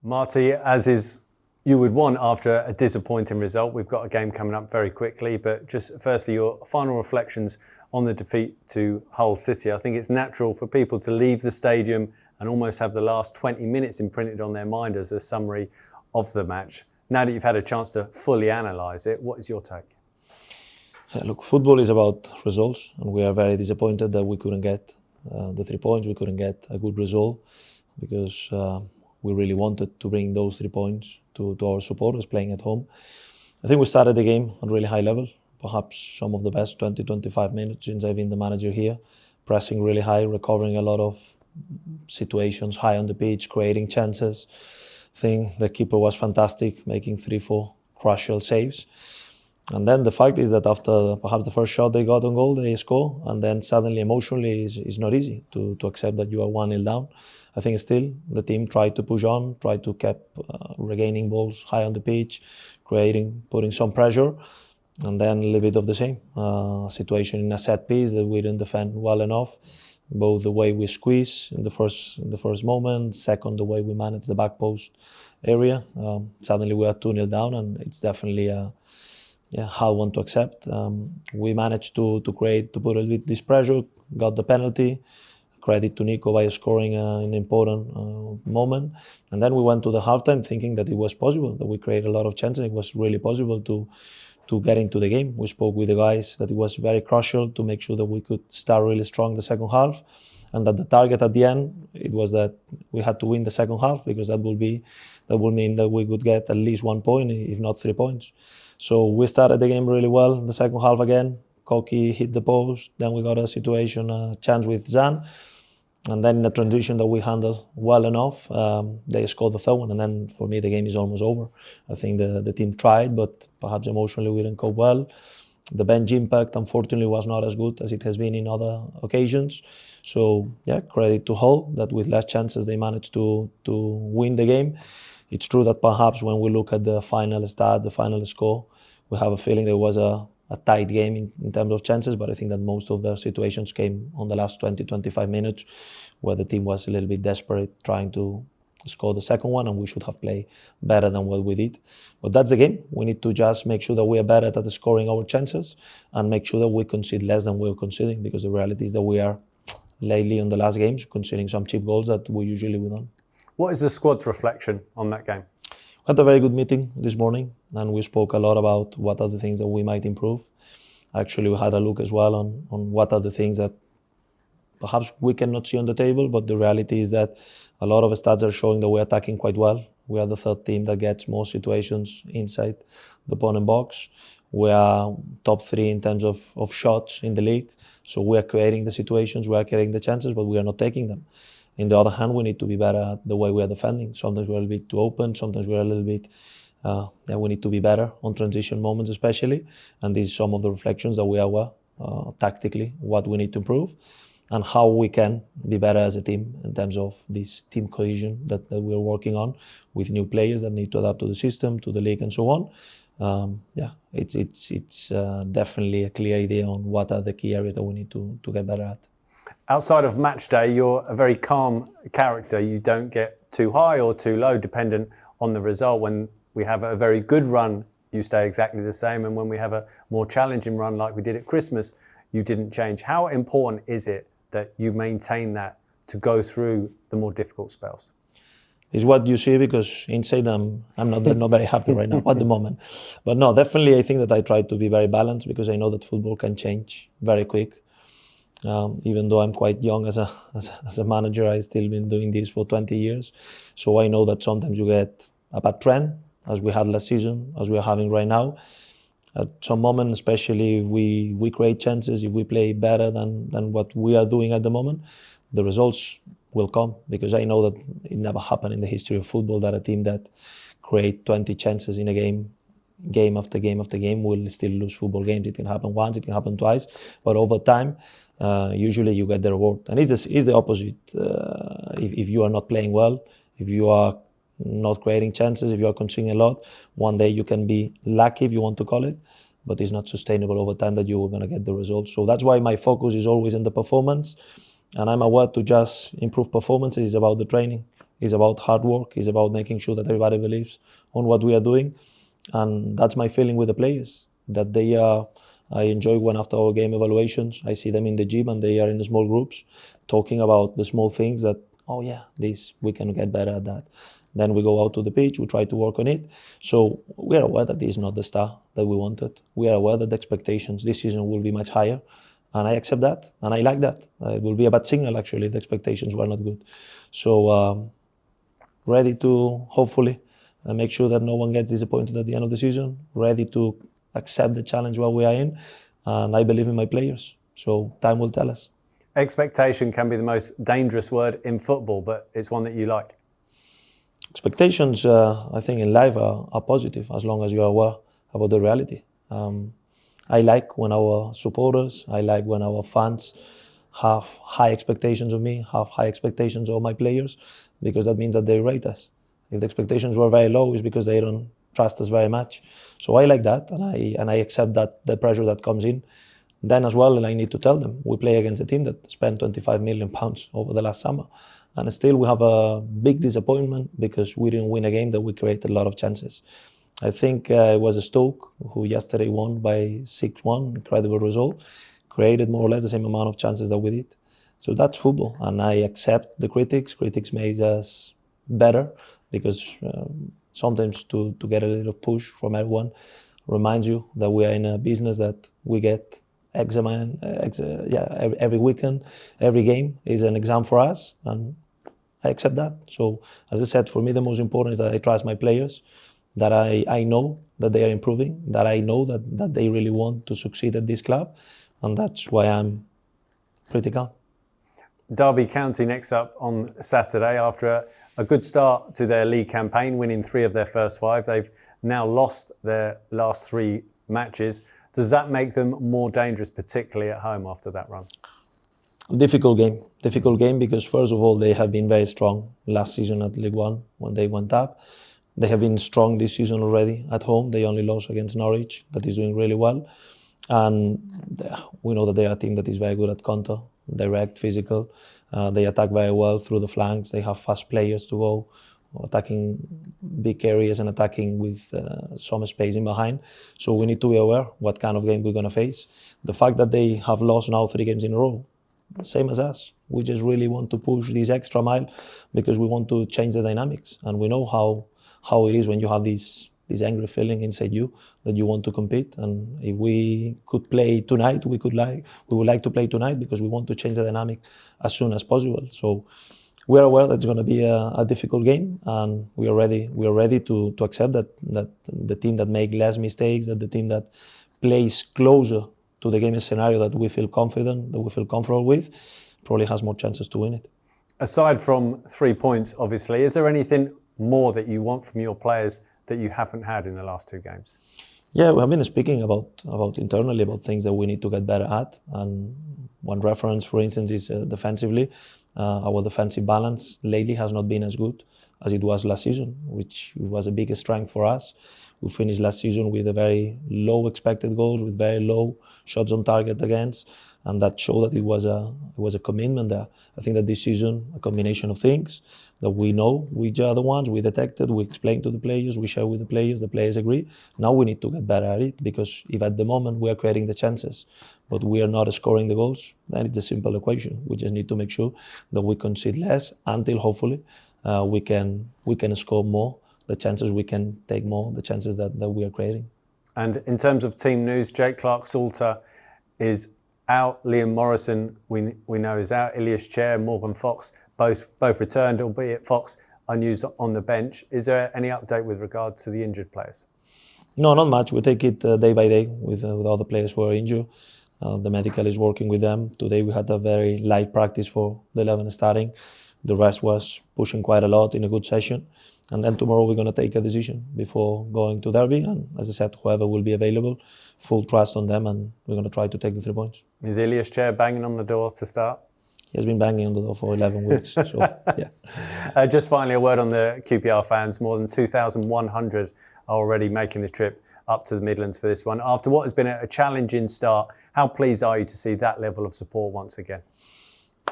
Marty, as is you would want after a disappointing result, we've got a game coming up very quickly, but just firstly, your final reflections on the defeat to Hull City. I think it's natural for people to leave the stadium and almost have the last 20 minutes imprinted on their mind as a summary of the match. Now that you've had a chance to fully analyse it, what is your take? Look, football is about results, and we are very disappointed that we couldn't get the 3 points. We couldn't get a good result because we really wanted to bring those 3 points to our supporters playing at home. I think we started the game at a really high level, perhaps some of the best 20-25 minutes since I've been the manager here, pressing really high, recovering a lot of situations high on the pitch, creating chances. I think the keeper was fantastic, making 3-4 crucial saves. And then the fact is that after perhaps the first shot they got on goal, they score, and then suddenly emotionally it's not easy to accept that you are 1-0 down. I think still the team tried to push on, tried to keep regaining balls high on the pitch, putting some pressure, and then a little bit of the same situation in a set piece that we didn't defend well enough. Both the way we squeeze in the first moment, second the way we manage the back post area. Suddenly we are 2-0 down, and it's definitely a hard one to accept. We managed to put a little bit this pressure, got the penalty. Credit to Nico by scoring an important moment. And then we went to the halftime thinking that it was possible, that we created a lot of chances. It was really possible to get into the game. We spoke with the guys that it was very crucial to make sure that we could start really strong the second half, and that the target at the end, it was that we had to win the second half, because that will mean that we could get at least 1 point, if not 3 points. So we started the game really well. The second half again, Koki hit the post. Then we got a chance with Zan. And then in a transition that we handled well enough, they scored the third one. And then for me, the game is almost over. I think the team tried, but perhaps emotionally we didn't cope well. The bench impact, unfortunately, was not as good as it has been in other occasions. So, credit to Hull that with less chances they managed to win the game. It's true that perhaps when we look at the final stats, the final score, we have a feeling there was a tight game in terms of chances, but I think that most of the situations came on the last 20-25 minutes, where the team was a little bit desperate trying to score the second one, and we should have played better than what we did. But that's the game. We need to just make sure that we are better at scoring our chances and make sure that we concede less than we're conceding, because the reality is that we are lately on the last games conceding some cheap goals that we usually don't. What is the squad's reflection on that game? We had a very good meeting this morning, and we spoke a lot about what are the things that we might improve. Actually, we had a look as well on what are the things that perhaps we cannot see on the table, but the reality is that a lot of stats are showing that we're attacking quite well. We are the third team that gets more situations inside the opponent box. We are top 3 in terms of shots in the league. So we are creating the situations, we are creating the chances, but we are not taking them. On the other hand, we need to be better at the way we are defending. Sometimes we're a little bit too open, sometimes we're a little bit, we need to be better on transition moments especially. And this is some of the reflections that we are tactically, what we need to improve, and how we can be better as a team in terms of this team cohesion that we're working on with new players that need to adapt to the system, to the league and so on. It's definitely a clear idea on what are the key areas that we need to get better at. Outside of match day, you're a very calm character. You don't get too high or too low, dependent on the result. When we have a very good run, you stay exactly the same. And when we have a more challenging run, like we did at Christmas, you didn't change. How important is it that you maintain that to go through the more difficult spells? It's what you see, because inside I'm not very happy right now at the moment. But no, definitely I think that I try to be very balanced, because I know that football can change very quick. Even though I'm quite young as a manager, I've still been doing this for 20 years. So I know that sometimes you get a bad trend, as we had last season, as we are having right now. At some moment, especially if we create chances, if we play better than what we are doing at the moment, the results will come, because I know that it never happened in the history of football that a team that create 20 chances in a game after game after game will still lose football games. It can happen once, it can happen twice, but over time, usually you get the reward. And it's the opposite. If you are not playing well, if you are not creating chances, if you are conceding a lot, one day you can be lucky, if you want to call it, but it's not sustainable over time that you are going to get the results. So that's why my focus is always in the performance, and I'm aware to just improve performance is about the training. It's about hard work. It's about making sure that everybody believes on what we are doing. And that's my feeling with the players, that they are, I enjoy when after our game evaluations, I see them in the gym and they are in the small groups talking about the small things that, oh yeah, this, we can get better at that. Then we go out to the pitch, we try to work on it. So we are aware that this is not the star that we wanted. We are aware that the expectations this season will be much higher. And I accept that, and I like that. It will be a bad signal, actually, if the expectations were not good. So ready to, hopefully, make sure that no one gets disappointed at the end of the season, ready to accept the challenge where we are in, and I believe in my players. So time will tell us. Expectation can be the most dangerous word in football, but it's one that you like. Expectations, I think, in life are positive as long as you are aware about the reality. I like when our supporters, I like when our fans have high expectations of me, have high expectations of my players, because that means that they rate us. If the expectations were very low, it's because they don't trust us very much. So I like that, and I accept that the pressure that comes in. Then as well, I need to tell them, we play against a team that spent £25 million over the last summer. And still we have a big disappointment because we didn't win a game that we created a lot of chances. I think it was Stoke who yesterday won by 6-1, incredible result, created more or less the same amount of chances that we did. So that's football, and I accept the critics. Critics make us better because sometimes to get a little push from everyone reminds you that we are in a business that we get exam, every weekend, every game is an exam for us, and I accept that. So as I said, for me the most important is that I trust my players, that I know that they are improving, that I know that they really want to succeed at this club, and that's why I'm pretty calm. Derby County next up on Saturday after a good start to their league campaign, winning 3 of their first 5. They've now lost their last 3 matches. Does that make them more dangerous, particularly at home after that run? Difficult game because first of all they have been very strong last season at League One when they went up. They have been strong this season already at home. They only lost against Norwich, that is doing really well. And we know that they are a team that is very good at counter, direct, physical. They attack very well through the flanks. They have fast players to go, attacking big areas and attacking with some space in behind. So we need to be aware what kind of game we're going to face. The fact that they have lost now 3 games in a row, same as us. We just really want to push this extra mile because we want to change the dynamics. And we know how it is when you have this angry feeling inside you that you want to compete. And if we could play tonight, we would like to play tonight because we want to change the dynamic as soon as possible. So we are aware that it's going to be a difficult game, and we are ready to accept that the team that make less mistakes, that the team that plays closer to the game scenario that we feel confident, that we feel comfortable with, probably has more chances to win it. Aside from 3 points, obviously, is there anything more that you want from your players that you haven't had in the last 2 games? Yeah, we have been speaking about internally about things that we need to get better at. And one reference, for instance, is defensively. Our defensive balance lately has not been as good as it was last season, which was a big strength for us. We finished last season with a very low expected goals, with very low shots on target against, and that showed that it was a commitment there. I think that this season, a combination of things that we know which are the ones we detected, we explained to the players, we share with the players agree. Now we need to get better at it, because if at the moment we are creating the chances, but we are not scoring the goals, then it's a simple equation. We just need to make sure that we concede less until hopefully we can score more. The chances we can take more, the chances that we are creating. And in terms of team news, Jake Clark-Salter is out. Liam Morrison, we know, is out. Ilias Chair, Morgan Fox, both returned, albeit Fox unused on the bench. Is there any update with regard to the injured players? No, not much. We take it day by day with all the players who are injured. The medical is working with them. Today we had a very light practice for the 11 starting. The rest was pushing quite a lot in a good session. And then tomorrow we're going to take a decision before going to Derby. And as I said, whoever will be available, full trust on them, and we're going to try to take the 3 points. Is Ilias Chair banging on the door to start? He has been banging on the door for 11 weeks. So, yeah. Just finally, a word on the QPR fans. More than 2,100 are already making the trip up to the Midlands for this one. After what has been a challenging start, how pleased are you to see that level of support once again?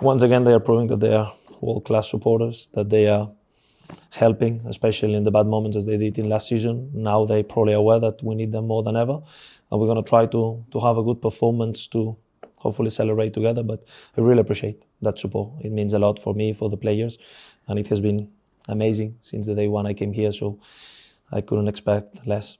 Once again, they are proving that they are world-class supporters, that they are helping, especially in the bad moments as they did in last season. Now they're probably aware that we need them more than ever, and we're going to try to have a good performance to hopefully celebrate together. But I really appreciate that support. It means a lot for me, for the players, and it has been amazing since the day one I came here, so I couldn't expect less.